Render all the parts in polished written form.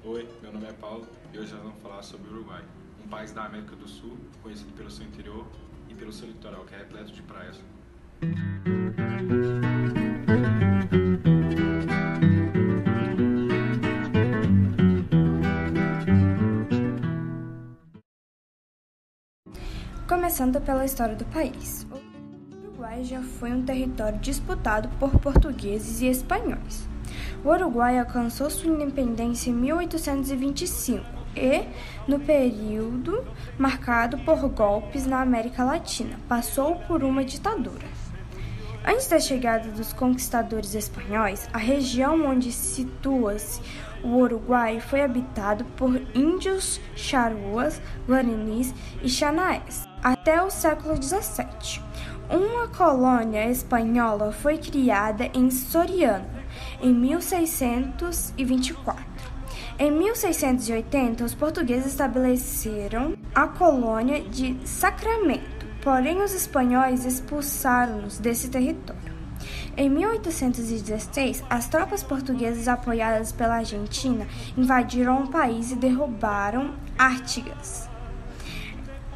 Oi, meu nome é Paulo e hoje nós vamos falar sobre o Uruguai, um país da América do Sul, conhecido pelo seu interior e pelo seu litoral, que é repleto de praias. Começando pela história do país. O Uruguai já foi um território disputado por portugueses e espanhóis. O Uruguai alcançou sua independência em 1825 e, no período marcado por golpes na América Latina, passou por uma ditadura. Antes da chegada dos conquistadores espanhóis, a região onde situa-se o Uruguai foi habitada por índios charruas, guaranis e xanaés até o século XVII. Uma colônia espanhola foi criada em Soriano em 1624. Em 1680, os portugueses estabeleceram a colônia de Sacramento, porém os espanhóis expulsaram-nos desse território. Em 1816, as tropas portuguesas apoiadas pela Argentina invadiram o país e derrubaram Artigas.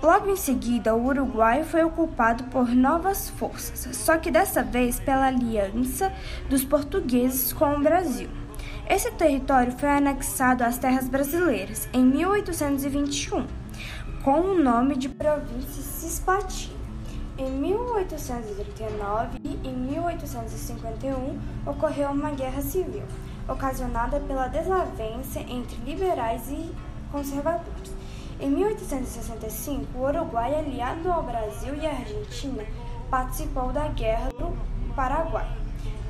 Logo em seguida, o Uruguai foi ocupado por novas forças, só que dessa vez pela aliança dos portugueses com o Brasil. Esse território foi anexado às terras brasileiras em 1821, com o nome de Província Cisplatina. Em 1839 e em 1851 ocorreu uma guerra civil, ocasionada pela desavença entre liberais e conservadores. Em 1865, o Uruguai, aliado ao Brasil e à Argentina, participou da Guerra do Paraguai,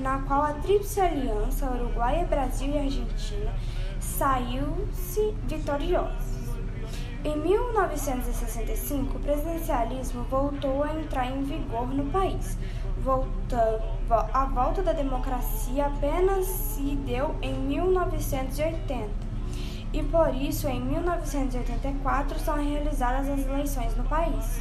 na qual a Tríplice Aliança, Uruguai, Brasil e Argentina, saiu-se vitoriosa. Em 1965, o presidencialismo voltou a entrar em vigor no país. A volta da democracia apenas se deu em 1980 e, por isso, em 1984 são realizadas as eleições no país.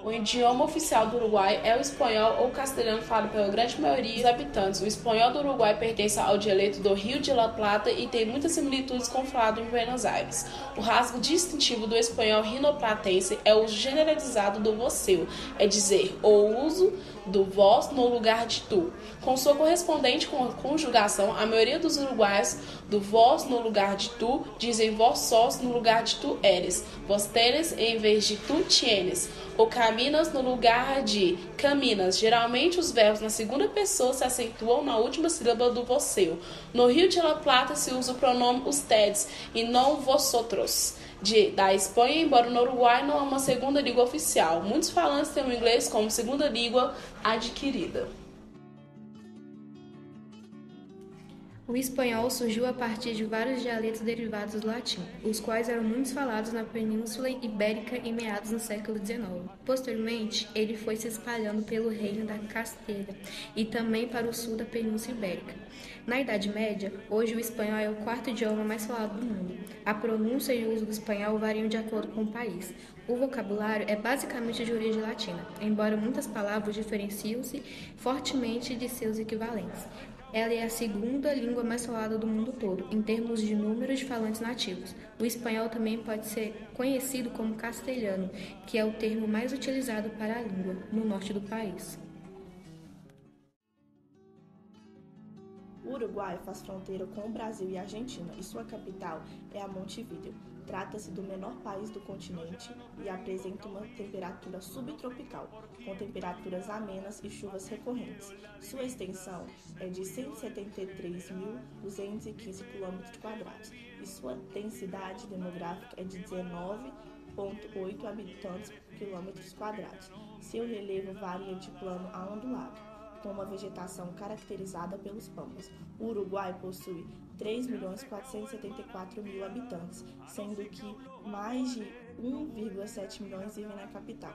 O idioma oficial do Uruguai é o espanhol ou castelhano falado pela grande maioria dos habitantes. O espanhol do Uruguai pertence ao dialeto do Rio de la Plata e tem muitas similitudes com o falado em Buenos Aires. O rasgo distintivo do espanhol rinoplatense é o uso generalizado do vosseu, é dizer, o uso do vós no lugar de tu. Com sua correspondente conjugação, a maioria dos uruguaios do vós no lugar de tu dizem vós sós no lugar de tu eres, vós tenes em vez de tu tienes, ou caminas no lugar de caminas. Geralmente os verbos na segunda pessoa se acentuam na última sílaba do vosseu. No Rio de la Plata se usa o pronome ustedes e não vosotros. Da Espanha, embora no Uruguai não há uma segunda língua oficial. Muitos falantes têm o inglês como segunda língua adquirida. O espanhol surgiu a partir de vários dialetos derivados do latim, os quais eram muito falados na Península Ibérica em meados do século XIX. Posteriormente, ele foi se espalhando pelo reino da Castelha e também para o sul da Península Ibérica. Na Idade Média, hoje o espanhol é o quarto idioma mais falado do mundo. A pronúncia e o uso do espanhol variam de acordo com o país. O vocabulário é basicamente de origem latina, embora muitas palavras diferenciem-se fortemente de seus equivalentes. Ela é a segunda língua mais falada do mundo todo, em termos de número de falantes nativos. O espanhol também pode ser conhecido como castelhano, que é o termo mais utilizado para a língua, no norte do país. O Uruguai faz fronteira com o Brasil e a Argentina e sua capital é a Montevideo. Trata-se do menor país do continente e apresenta uma temperatura subtropical, com temperaturas amenas e chuvas recorrentes. Sua extensão é de 173.215 km² e sua densidade demográfica é de 19,8 habitantes por km². Seu relevo varia de plano a ondulado, com uma vegetação caracterizada pelos pampas. O Uruguai possui 3.474.000 habitantes, sendo que mais de 1,7 milhões vivem na capital.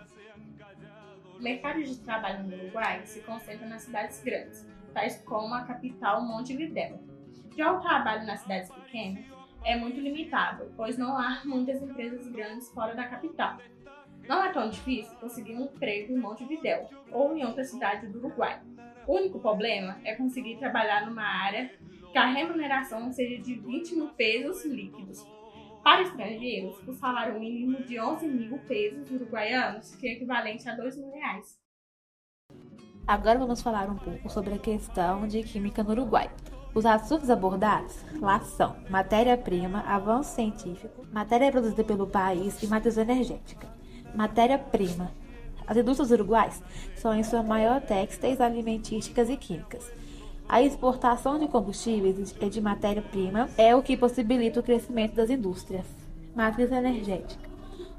O mercado de trabalho no Uruguai se concentra nas cidades grandes, tais como a capital Montevidéu. Já o trabalho nas cidades pequenas é muito limitado, pois não há muitas empresas grandes fora da capital. Não é tão difícil conseguir um emprego em Montevidéu ou em outra cidade do Uruguai. O único problema é conseguir trabalhar numa área que a remuneração seja de 20 mil pesos líquidos. Para estrangeiros, o salário mínimo de 11 mil pesos uruguaianos, que é equivalente a R$2.000. Agora vamos falar um pouco sobre a questão de química no Uruguai. Os assuntos abordados lá são matéria-prima, avanço científico, matéria produzida pelo país e matriz energética. Matéria-prima. As indústrias uruguaias são em sua maior têxteis, alimentísticas e químicas. A exportação de combustíveis e de matéria-prima é o que possibilita o crescimento das indústrias. Matriz energética.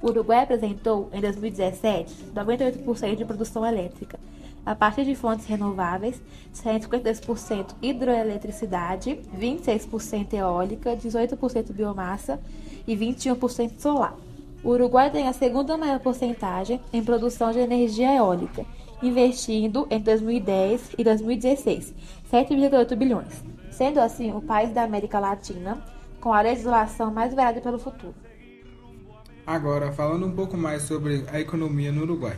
O Uruguai apresentou, em 2017, 98% de produção elétrica, a partir de fontes renováveis, 152% hidroeletricidade, 26% eólica, 18% biomassa e 21% solar. O Uruguai tem a segunda maior porcentagem em produção de energia eólica, investindo em 2010 e 2016 7,8 bilhões, sendo assim o país da América Latina com a legislação mais variada pelo futuro. Agora, falando um pouco mais sobre a economia no Uruguai.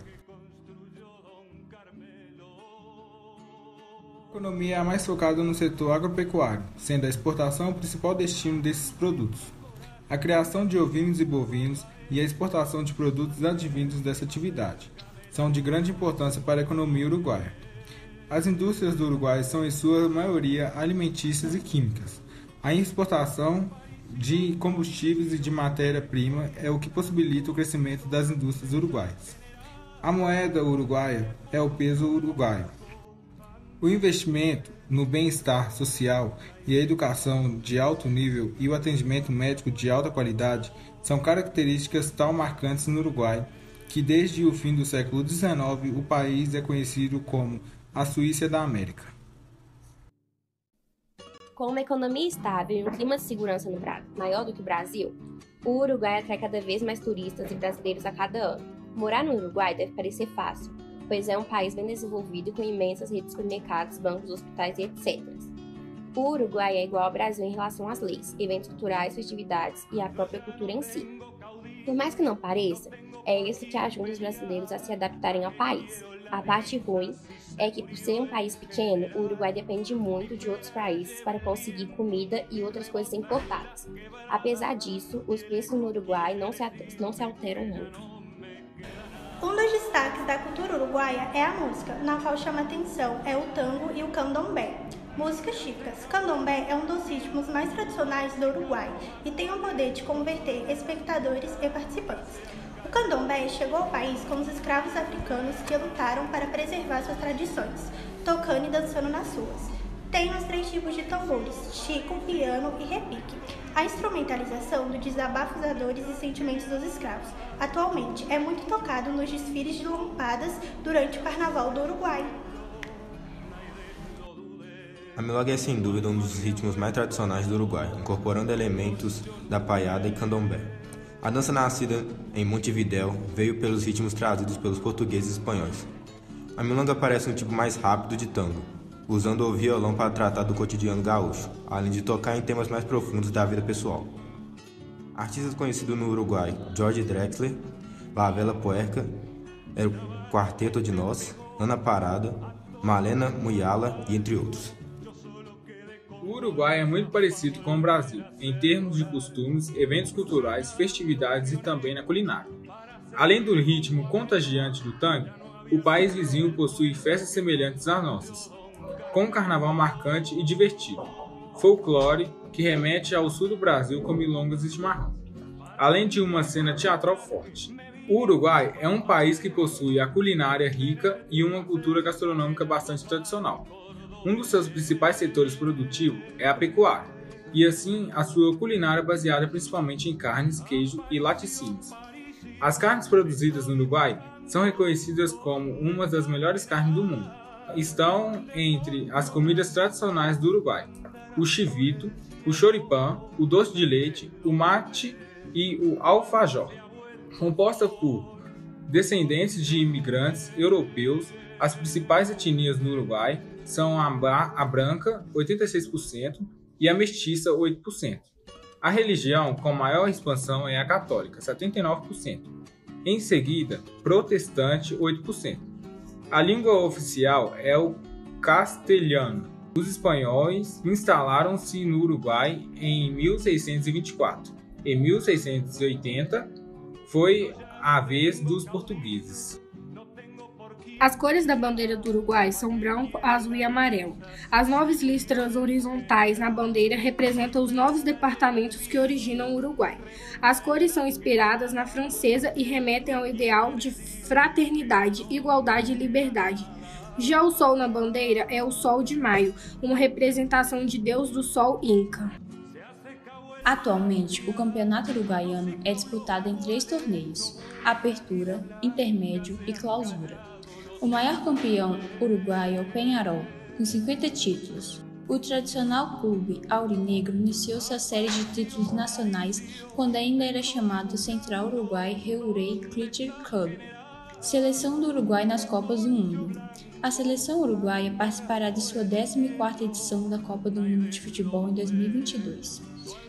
A economia é mais focada no setor agropecuário, sendo a exportação o principal destino desses produtos. A criação de ovinos e bovinos e a exportação de produtos advindos dessa atividade são de grande importância para a economia uruguaia. As indústrias do Uruguai são, em sua maioria, alimentícias e químicas. A exportação de combustíveis e de matéria-prima é o que possibilita o crescimento das indústrias uruguaias. A moeda uruguaia é o peso uruguaio. O investimento no bem-estar social e a educação de alto nível e o atendimento médico de alta qualidade são características tão marcantes no Uruguai que desde o fim do século XIX o país é conhecido como a Suíça da América. Com uma economia estável e um clima de segurança maior do que o Brasil, o Uruguai atrai cada vez mais turistas e brasileiros a cada ano. Morar no Uruguai deve parecer fácil, pois é um país bem desenvolvido com imensas redes de supermercados, bancos, hospitais e etc. O Uruguai é igual ao Brasil em relação às leis, eventos culturais, festividades e à própria cultura em si. Por mais que não pareça, é isso que ajuda os brasileiros a se adaptarem ao país. A parte ruim é que, por ser um país pequeno, o Uruguai depende muito de outros países para conseguir comida e outras coisas importadas. Apesar disso, os preços no Uruguai não se alteram muito. Um dos destaques da cultura uruguaia é a música, na qual chama atenção é o tango e o candomblé. Músicas típicas. Candomblé é um dos ritmos mais tradicionais do Uruguai e tem o poder de converter espectadores e participantes. O candomblé chegou ao país com os escravos africanos que lutaram para preservar suas tradições, tocando e dançando nas ruas. Tem os 3 tipos de tambores, chico, piano e repique. A instrumentalização do desabafo das dores e sentimentos dos escravos. Atualmente é muito tocado nos desfiles de lampadas durante o Carnaval do Uruguai. A milonga é sem dúvida um dos ritmos mais tradicionais do Uruguai, incorporando elementos da paiada e candomblé. A dança nascida em Montevidéu veio pelos ritmos trazidos pelos portugueses e espanhóis. A milonga parece um tipo mais rápido de tango, usando o violão para tratar do cotidiano gaúcho, além de tocar em temas mais profundos da vida pessoal. Artistas conhecidos no Uruguai, Jorge Drexler, La Vela Puerca, o Quarteto de Nós, Ana Parada, Malena Muyala e entre outros. O Uruguai é muito parecido com o Brasil, em termos de costumes, eventos culturais, festividades e também na culinária. Além do ritmo contagiante do tango, o país vizinho possui festas semelhantes às nossas, com um carnaval marcante e divertido, folclore que remete ao sul do Brasil com milongas e chimarrão, além de uma cena teatral forte. O Uruguai é um país que possui a culinária rica e uma cultura gastronômica bastante tradicional. Um dos seus principais setores produtivos é a pecuária, e assim a sua culinária baseada principalmente em carnes, queijo e laticínios. As carnes produzidas no Uruguai são reconhecidas como uma das melhores carnes do mundo. Estão entre as comidas tradicionais do Uruguai: o chivito, o choripã, o doce de leite, o mate e o alfajor. Composta por descendentes de imigrantes europeus, as principais etnias no Uruguai são a branca, 86%, e a mestiça, 8%. A religião com maior expansão é a católica, 79%. Em seguida, protestante, 8%. A língua oficial é o castelhano, Os espanhóis instalaram-se no Uruguai em 1624. Em 1680, foi a vez dos portugueses. As cores da bandeira do Uruguai são branco, azul e amarelo. As 9 listras horizontais na bandeira representam os 9 departamentos que originam o Uruguai. As cores são inspiradas na francesa e remetem ao ideal de fraternidade, igualdade e liberdade. Já o sol na bandeira é o Sol de Maio, uma representação de Deus do Sol Inca. Atualmente, o Campeonato Uruguaiano é disputado em 3 torneios: Apertura, Intermédio e Clausura. O maior campeão uruguaio é o Peñarol, com 50 títulos. O tradicional clube aurinegro iniciou sua série de títulos nacionais quando ainda era chamado Central Uruguai Reurei Cricket Club. Seleção do Uruguai nas Copas do Mundo. A seleção uruguaia participará de sua 14ª edição da Copa do Mundo de Futebol em 2022.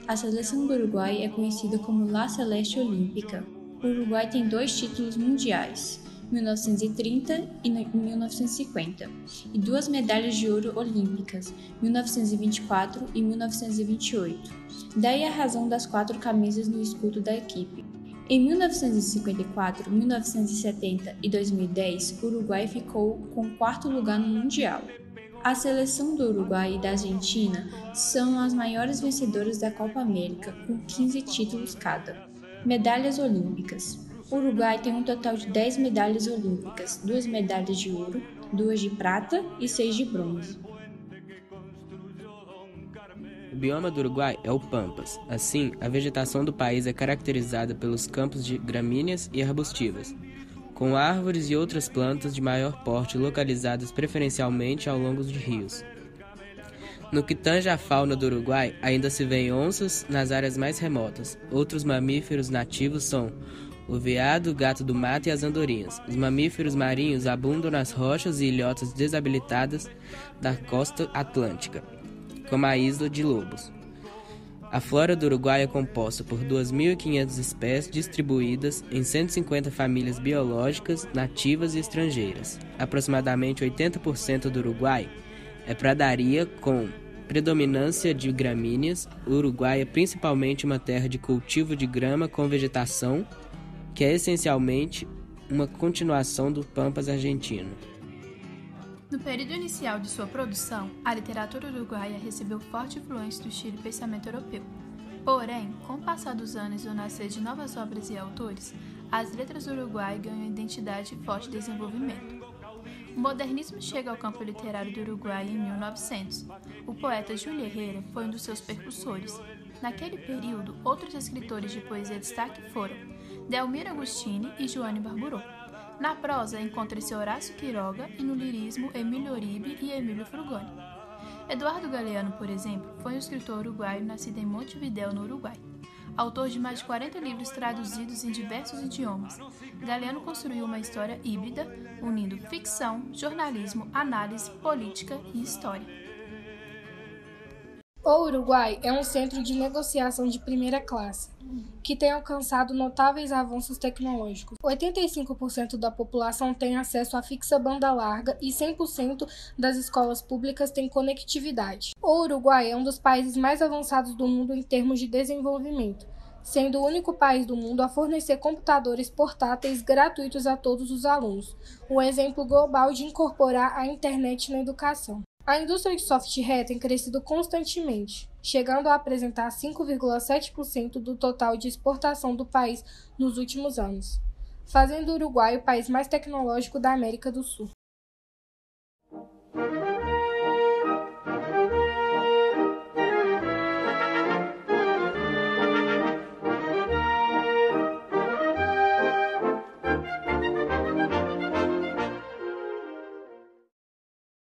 A seleção do Uruguai é conhecida como La Celeste Olímpica. O Uruguai tem 2 títulos mundiais, 1930 e 1950, e 2 medalhas de ouro olímpicas, 1924 e 1928. Daí a razão das 4 camisas no escudo da equipe. Em 1954, 1970 e 2010, o Uruguai ficou com o 4º lugar no Mundial. A seleção do Uruguai e da Argentina são as maiores vencedoras da Copa América, com 15 títulos cada. Medalhas olímpicas. O Uruguai tem um total de 10 medalhas olímpicas, 2 medalhas de ouro, 2 de prata e 6 de bronze. O bioma do Uruguai é o Pampas. Assim, a vegetação do país é caracterizada pelos campos de gramíneas e arbustivas, com árvores e outras plantas de maior porte localizadas preferencialmente ao longo de rios. No que tange à fauna do Uruguai, ainda se vêem onças nas áreas mais remotas. Outros mamíferos nativos são o veado, o gato do mato e as andorinhas. Os mamíferos marinhos abundam nas rochas e ilhotas desabilitadas da costa atlântica, como a Isla de Lobos. A flora do Uruguai é composta por 2.500 espécies distribuídas em 150 famílias biológicas, nativas e estrangeiras. Aproximadamente 80% do Uruguai é pradaria com predominância de gramíneas. O Uruguai é principalmente uma terra de cultivo de grama com vegetação, que é essencialmente uma continuação do Pampas argentino. No período inicial de sua produção, a literatura uruguaia recebeu forte influência do estilo e pensamento europeu. Porém, com o passar dos anos e o nascer de novas obras e autores, as letras do Uruguai ganham identidade e forte desenvolvimento. O modernismo chega ao campo literário do Uruguai em 1900. O poeta Júlio Herrera foi um dos seus percussores. Naquele período, outros escritores de poesia de destaque foram Delmiro Agostini e Joane Barburô. Na prosa, encontra-se Horácio Quiroga e no lirismo, Emílio Oribe e Emílio Frugoni. Eduardo Galeano, por exemplo, foi um escritor uruguaio nascido em Montevidéu, no Uruguai. Autor de mais de 40 livros traduzidos em diversos idiomas, Galeano construiu uma história híbrida, unindo ficção, jornalismo, análise, política e história. O Uruguai é um centro de negociação de primeira classe, que tem alcançado notáveis avanços tecnológicos. 85% da população tem acesso à fixa banda larga e 100% das escolas públicas têm conectividade. O Uruguai é um dos países mais avançados do mundo em termos de desenvolvimento, sendo o único país do mundo a fornecer computadores portáteis gratuitos a todos os alunos, um exemplo global de incorporar a internet na educação. A indústria de software tem crescido constantemente, chegando a apresentar 5,7% do total de exportação do país nos últimos anos, fazendo o Uruguai o país mais tecnológico da América do Sul.